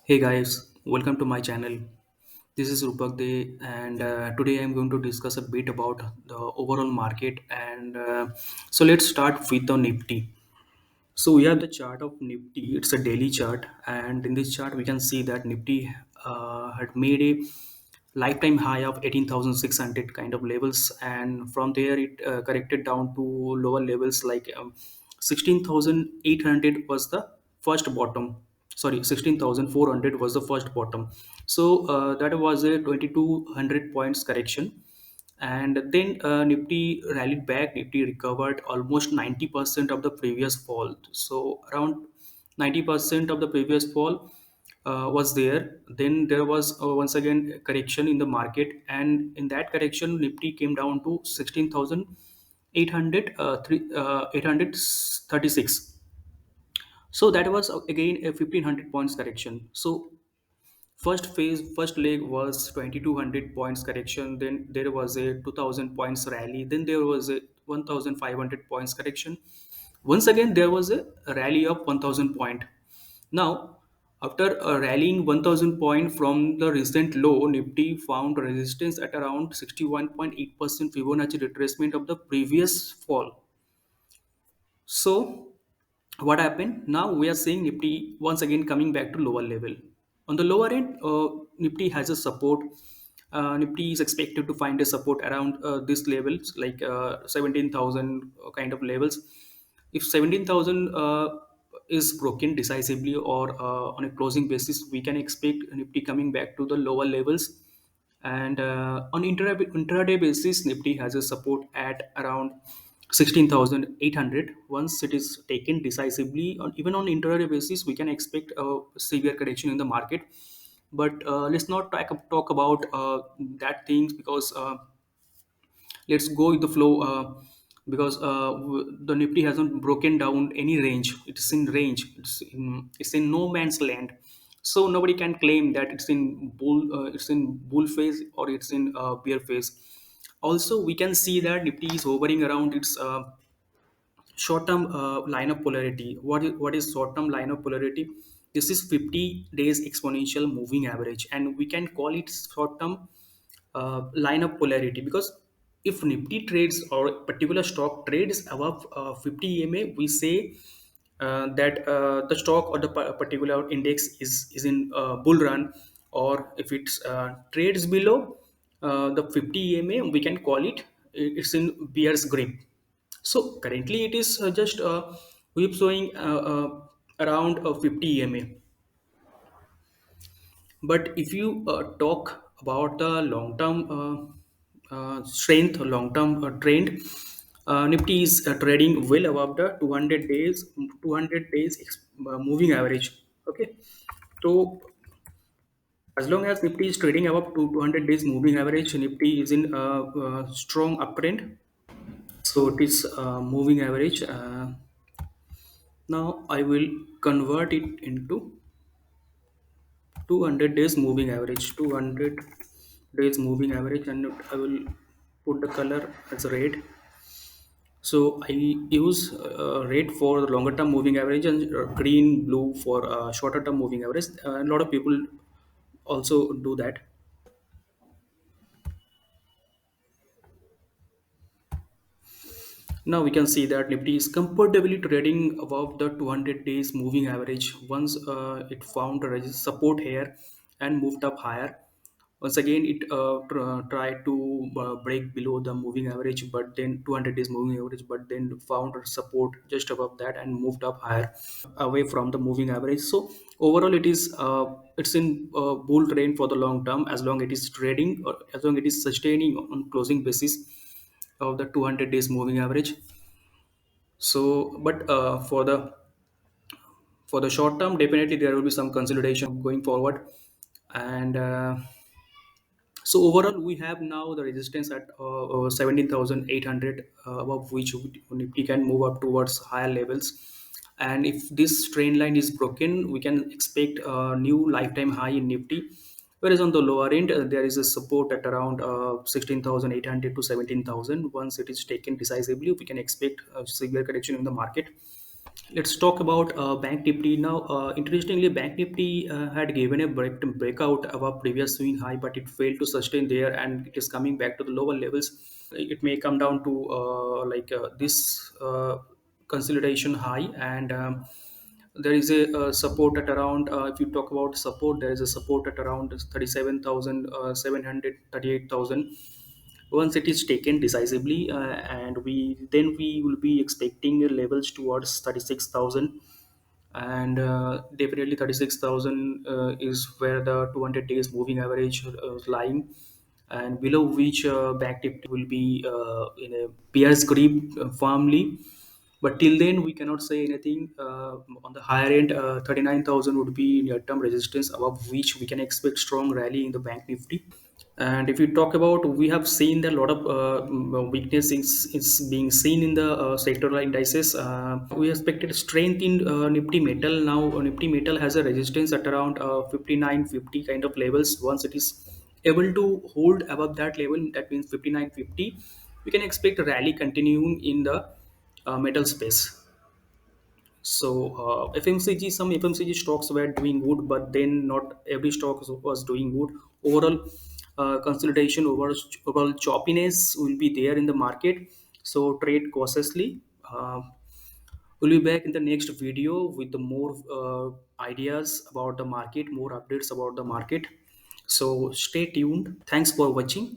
Hey guys, welcome to my channel. This is Rupak Dey, and today I'm going to discuss a bit about the overall market. And let's start with the Nifty. So we have the chart of Nifty. It's a daily chart, and in this chart we can see that Nifty had made a lifetime high of 18,600 kind of levels, and from there it corrected down to lower levels like 16,800 was the first bottom. Sorry, 16,400 was the first bottom. So that was a 2,200 points correction, and then Nifty rallied back. Nifty recovered almost 90% of the previous fall. So around 90% of the previous fall was there. Then there was once again a correction in the market, and in that correction Nifty came down to 16,800 836. So that was again a 1,500 points correction. So first leg was 2,200 points correction. Then there was a 2,000 points rally. Then there was a 1,500 points correction. Once again, there was a rally of 1,000 point. Now, after rallying 1,000 point from the recent low, Nifty found resistance at around 61.8% Fibonacci retracement of the previous fall. So what happened? Now we are seeing Nifty once again coming back to lower level. On the lower end, Nifty has a support. Nifty is expected to find a support around this levels, like 17,000 kind of levels. If 17,000 is broken decisively or on a closing basis, we can expect Nifty coming back to the lower levels. And on intraday basis, Nifty has a support at around 16,800. Once it is taken decisively, even on intraday basis, we can expect a severe correction in the market. But let's not talk about that things, because let's go with the flow, because the Nifty hasn't broken down any range. It's in range. It's in no man's land. So nobody can claim that it's in bull phase or it's in bear phase. Also, we can see that Nifty is hovering around its short-term line of polarity. What is short-term line of polarity? This is 50 days exponential moving average, and we can call it short-term line of polarity, because if Nifty trades or a particular stock trades above 50 EMA, we say that the stock or the particular index is in bull run. Or if it trades below the 50 EMA, we can call it it's in bear's grip. So currently it is just whip showing around 50 EMA. But if you talk about the long-term strength, long-term trend, Nifty is trading well above the 200 days moving average. Okay, so as long as Nifty is trading above 200 days moving average, Nifty is in strong uptrend. So it is moving average. Now I will convert it into 200 days moving average. 200 days moving average, and I will put the color as red. So I use red for longer term moving average, and green blue for shorter term moving average. A lot of people also do that. Now we can see that Nifty is comfortably trading above the 200 days moving average. Once it found a support here and moved up higher. Once again, it tried to break below the moving average, but then 200 days moving average, but then found support just above that and moved up higher away from the moving average. So overall, it's in bull trend for the long term, as long it is trading, or as long it is sustaining on closing basis of the 200 days moving average. So but for the short term, definitely there will be some consolidation going forward. And so overall, we have now the resistance at 17,800, above which Nifty can move up towards higher levels. And if this trend line is broken, we can expect a new lifetime high in Nifty. Whereas on the lower end, there is a support at around 16,800 to 17,000. Once it is taken decisively, we can expect a severe correction in the market. Let's talk about Bank Nifty now. Interestingly, Bank Nifty had given a breakout of a previous swing high, but it failed to sustain there, and it is coming back to the lower levels. It may come down to this consolidation high, and there is a support at around. If you talk about support, there is a support at around 37,700, 38,000. Once it is taken decisively, and we will be expecting levels towards 36,000, and definitely 36,000 is where the 200 days moving average is lying, and below which back Nifty will be in a bear's grip firmly. But till then, we cannot say anything. On the higher end, 39,000 would be near term resistance, above which we can expect strong rally in the Bank Nifty. And if you talk about, we have seen that a lot of weakness is being seen in the sectoral indices. We expected strength in Nifty Metal. Now, Nifty Metal has a resistance at around 5950 kind of levels. Once it is able to hold above that level, that means 5950, we can expect a rally continuing in the metal space. So FMCG, some FMCG stocks were doing good, but then not every stock was doing good. Overall, consolidation, overall choppiness will be there in the market. So trade cautiously. We'll be back in the next video with the more ideas about the market, more updates about the market. So stay tuned. Thanks for watching.